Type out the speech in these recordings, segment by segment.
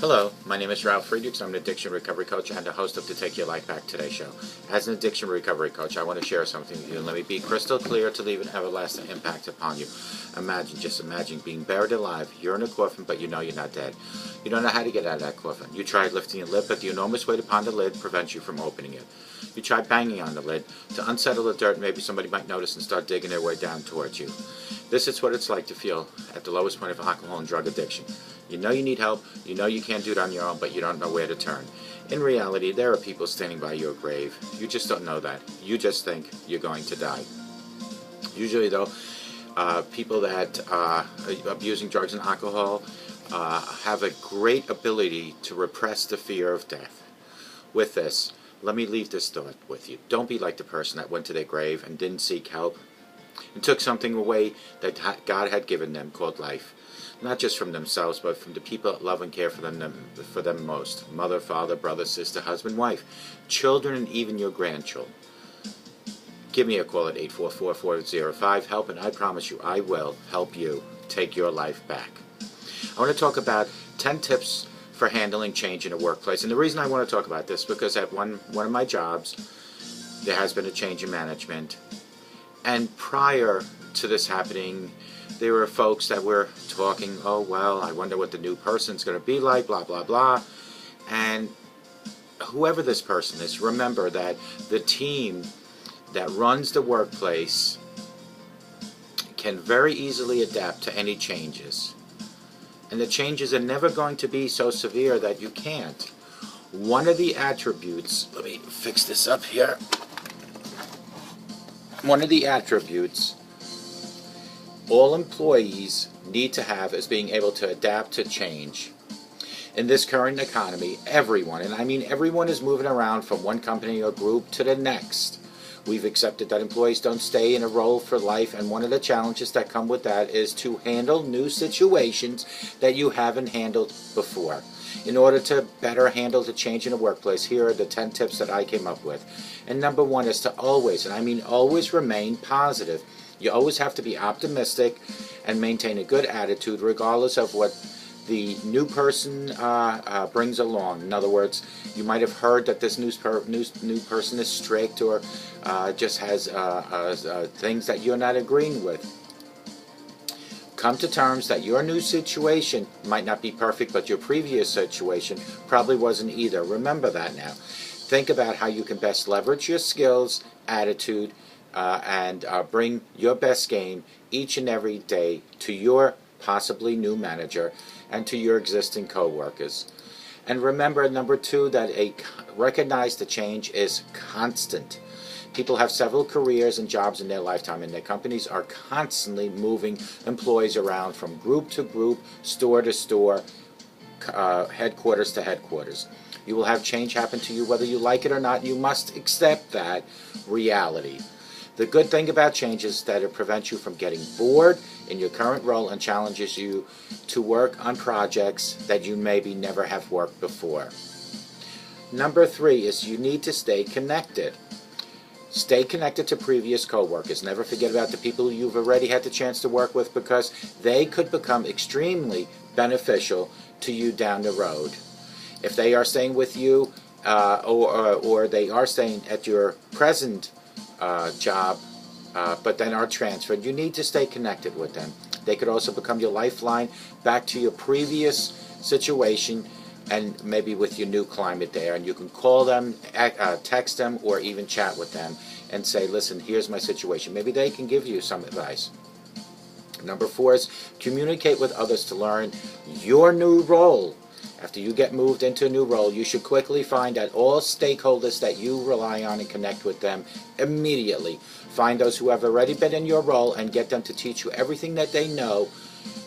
Hello, my name is Ralf Friedrichs. I'm an addiction recovery coach and the host of the Take Your Life Back Today show. As an addiction recovery coach, I want to share something with you, and let me be crystal clear to leave an everlasting impact upon you. Just imagine being buried alive. You're in a coffin, but you know you're not dead. You don't know how to get out of that coffin. You tried lifting the lid, but the enormous weight upon the lid prevents you from opening it. You tried banging on the lid to unsettle the dirt. Maybe somebody might notice and start digging their way down towards you. This is what it's like to feel at the lowest point of alcohol and drug addiction. You know you need help, you know you can't do it on your own, but you don't know where to turn. In reality, there are people standing by your grave. You just don't know that. You just think you're going to die. Usually, though, people that are abusing drugs and alcohol have a great ability to repress the fear of death. With this, let me leave this thought with you. Don't be like the person that went to their grave and didn't seek help and took something away that God had given them called life. Not just from themselves, but from the people that love and care for them most. Mother, father, brother, sister, husband, wife, children, and even your grandchildren. Give me a call at 844-405-HELP, and I promise you I will help you take your life back. I want to talk about 10 tips for handling change in a workplace. And the reason I want to talk about this is because at one of my jobs, there has been a change in management. And prior to this happening, there were folks that were talking, oh, well, I wonder what the new person's going to be like, blah, blah, blah. And whoever this person is, remember that the team that runs the workplace can very easily adapt to any changes. And the changes are never going to be so severe that you can't. One of the attributes, let me fix this up here. One of the attributes all employees need to have is being able to adapt to change. In this current economy, everyone, and I mean everyone, is moving around from one company or group to the next. We've accepted that employees don't stay in a role for life, and one of the challenges that come with that is to handle new situations that you haven't handled before. In order to better handle the change in the workplace, here are the 10 tips that I came up with. And number one is to always, and I mean always, remain positive. You always have to be optimistic and maintain a good attitude regardless of what the new person brings along. In other words, you might have heard that this new person is strict or just has things that you're not agreeing with. Come to terms that your new situation might not be perfect, but your previous situation probably wasn't either. Remember that now. Think about how you can best leverage your skills, attitude, and bring your best game each and every day to your possibly new manager and to your existing co-workers. And remember, number two, that recognize the change is constant. People have several careers and jobs in their lifetime, and their companies are constantly moving employees around from group to group, store to store, headquarters to headquarters. You will have change happen to you whether you like it or not. You must accept that reality. The good thing about change is that it prevents you from getting bored in your current role and challenges you to work on projects that you maybe never have worked before. Number three is you need to stay connected. Stay connected to previous co-workers. Never forget about the people you've already had the chance to work with, because they could become extremely beneficial to you down the road. If they are staying with you or they are staying at your present job, but then are transferred, you need to stay connected with them. They could also become your lifeline back to your previous situation and maybe with your new climate there. And you can call them, text them, or even chat with them and say, listen, here's my situation. Maybe they can give you some advice. Number four is communicate with others to learn your new role. After you get moved into a new role, you should quickly find out all stakeholders that you rely on and connect with them immediately. Find those who have already been in your role and get them to teach you everything that they know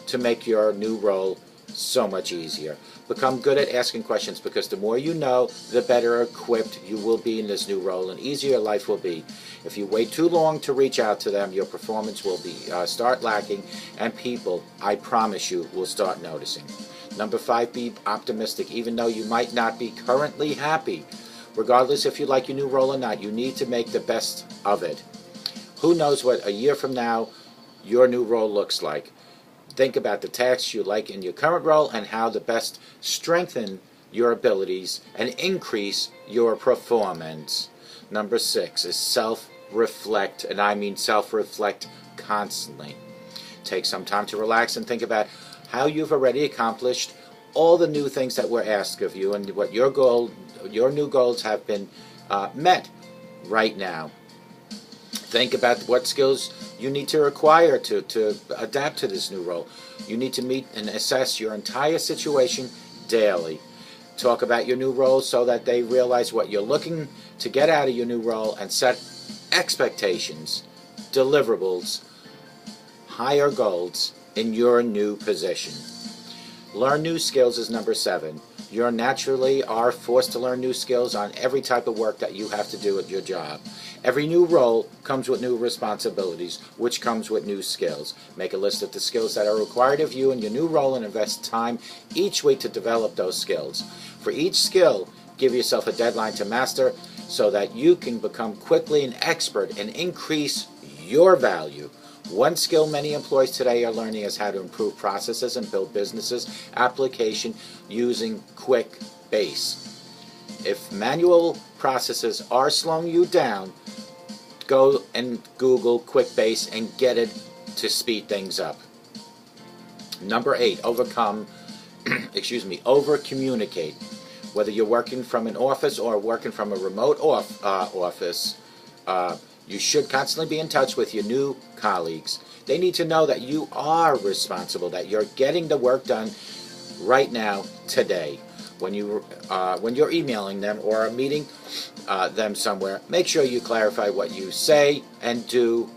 to make your new role so much easier. Become good at asking questions, because the more you know, the better equipped you will be in this new role and easier life will be. If you wait too long to reach out to them, your performance will start lacking, and people, I promise you, will start noticing. Number five, be optimistic. Even though you might not be currently happy, regardless if you like your new role or not, you need to make the best of it. Who knows what a year from now your new role looks like? Think about the tasks you like in your current role and how to best strengthen your abilities and increase your performance. Number 6 is self-reflect, and I mean self-reflect constantly. Take some time to relax and think about how you've already accomplished all the new things that were asked of you and what your new goals have been met right now. Think about what skills you need to acquire to adapt to this new role. You need to meet and assess your entire situation daily. Talk about your new role so that they realize what you're looking to get out of your new role and set expectations, deliverables, higher goals in your new position. Learn new skills is number 7. You naturally are forced to learn new skills on every type of work that you have to do at your job. Every new role comes with new responsibilities, which comes with new skills. Make a list of the skills that are required of you in your new role and invest time each week to develop those skills. For each skill, give yourself a deadline to master so that you can become quickly an expert and increase your value. One skill many employees today are learning is how to improve processes and build businesses application using QuickBase. If manual processes are slowing you down, go and Google QuickBase and get it to speed things up. Number 8, over-communicate. Whether you're working from an office or working from a remote office, you should constantly be in touch with your new colleagues. They need to know that you are responsible, that you're getting the work done right now, today. When you're emailing them or meeting them somewhere, make sure you clarify what you say and do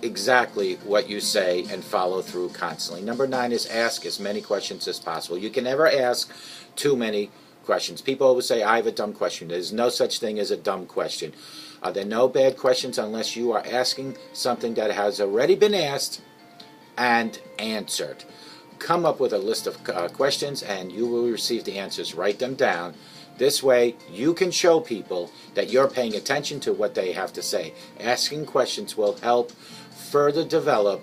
exactly what you say and follow through constantly. Number 9 is ask as many questions as possible. You can never ask too many questions. People always say, I have a dumb question. There's no such thing as a dumb question. There are no bad questions unless you are asking something that has already been asked and answered. Come up with a list of questions and you will receive the answers. Write them down. This way you can show people that you're paying attention to what they have to say. Asking questions will help further develop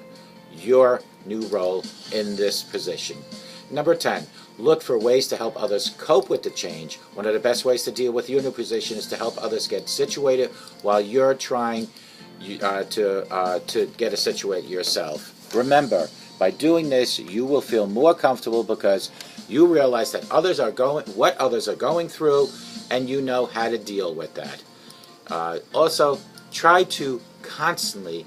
your new role in this position. Number 10, look for ways to help others cope with the change. One of the best ways to deal with your new position is to help others get situated while you're trying to get a situate yourself. Remember, by doing this, you will feel more comfortable because you realize that what others are going through, and you know how to deal with that. Also, try to constantly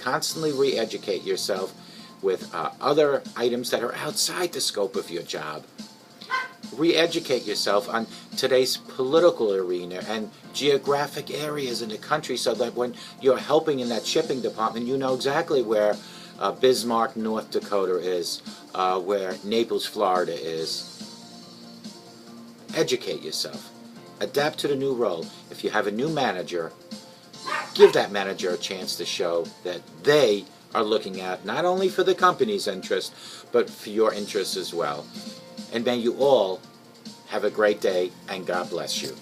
re-educate yourself with other items that are outside the scope of your job. Re-educate yourself on today's political arena and geographic areas in the country so that when you're helping in that shipping department, you know exactly where Bismarck, North Dakota is, where Naples, Florida is. Educate yourself. Adapt to the new role. If you have a new manager, give that manager a chance to show that they are looking at not only for the company's interest, but for your interests as well. And may you all have a great day, and God bless you.